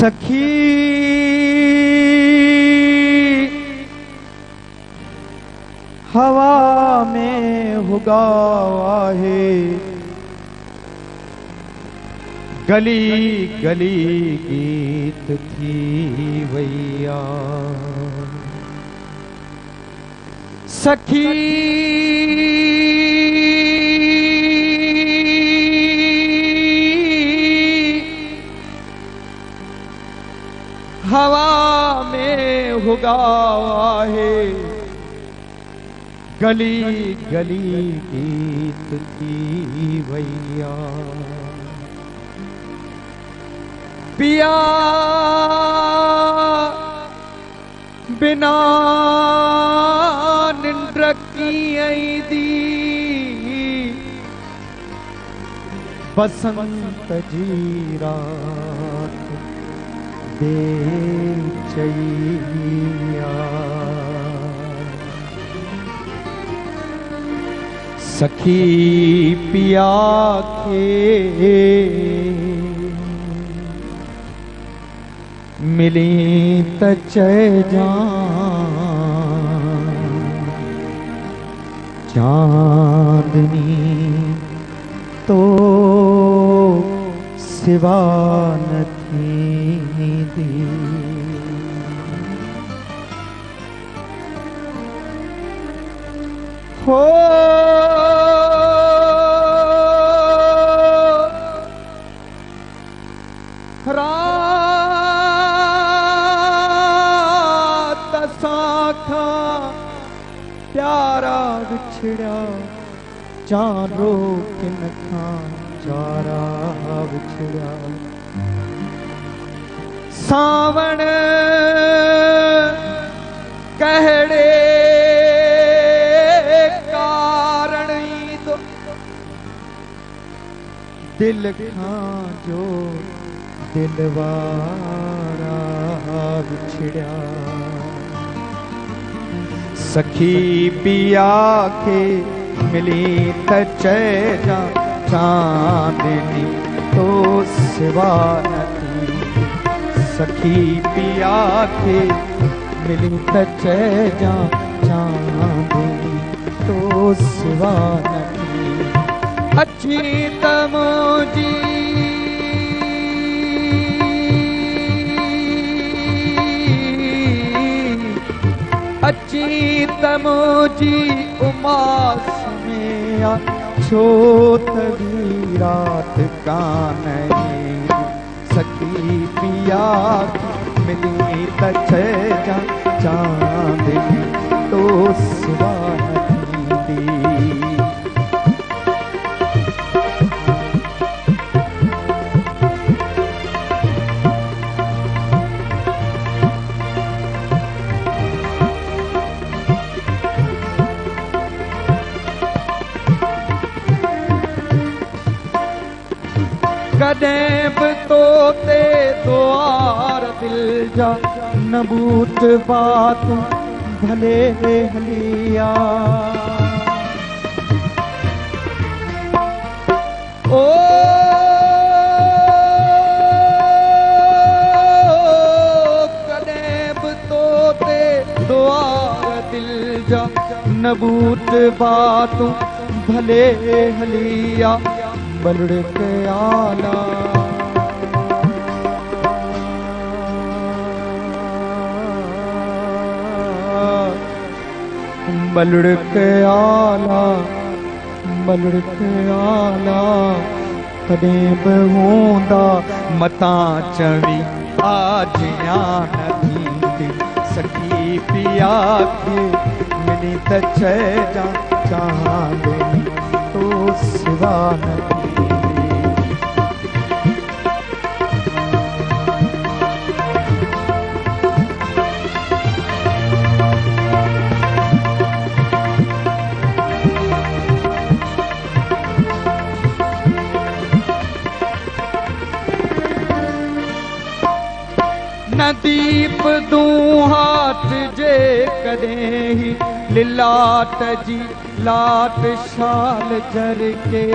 सखी हवा में हुआ है, गली गली गीत थी भैया। सखी हवा में हुआ है, गली गली गीत की भैया। पिया बिना निंद्र की दी, बसंत जी रात दे चैया। सखी पिया के मिली त चांदनी तो सिवा न थी दी। हो रात साखा प्यारा बिछड़ा, चारो किन खा चारा बिछड़ा। सावण कहड़े कारण दो, दिल खां जो दिलवारा बिछड़ा। सखी पिया के मिली त चैना, चांदनी तो सिवा न थी। सखी पिया के मिली त चैना, चांदनी तो सिवा न थी। अच्छी तमोजी अच्छी तमोजी उमास में छोट भी रात कान। सखी पिया मिली त चांदनी तो सिवा न थी। कदें भी तोते द्वार दिल जा, न बूट बात भले हलिया। ओ कदें भी तोते द्वार दिल जा, न बूट बात भले हलिया। बलड़ के आला बलड़ के आला, बलड़ के आला कदें बि हूंदा मता चवी आज न थींदी। सखी पिया के मिली त चैना, चांदनी तो सिवा न थी। न दीप दूं हाथ जे कदें ही लिलाट जी लाट शाल जर के।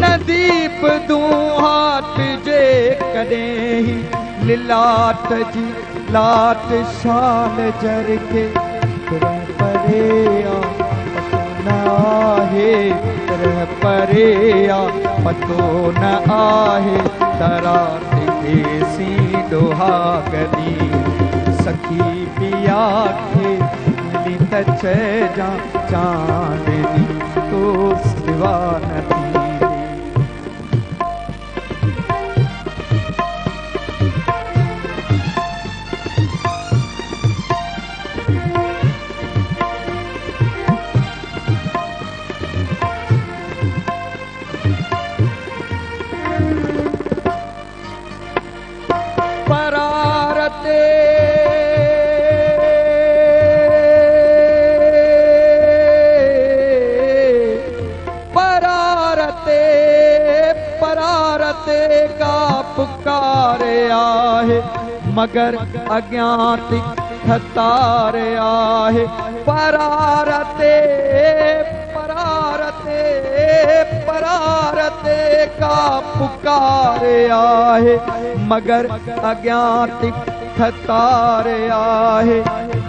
न दीप दूं हाथ जे कॾहिं ही लिलाट जी लाट शाल जर के तरह परे आ पतो न आहे तरह परे आ पतो न आहे तरात सी दोहा गदी सखी पिया के मिली त जा चांदनी तो सिवा न थी का पुकारे आहे मगर अज्ञात खतारे आहे परारते परारते परारते का पुकारे आहे मगर अज्ञात खतारे आहे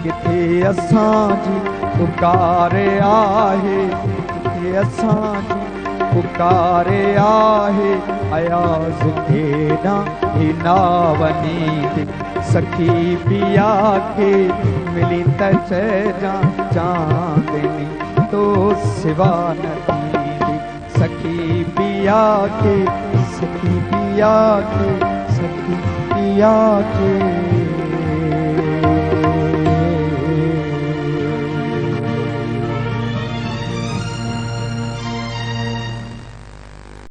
किथे असांजी पुकारे आहे किथे असांजी पुकारे आहे अयाज़ केॾां ही नावनी सखी पिया के मिली त चइजां चांदनी तो सिवा न थींदी सखी पिया के सखी पिया के सखी पिया के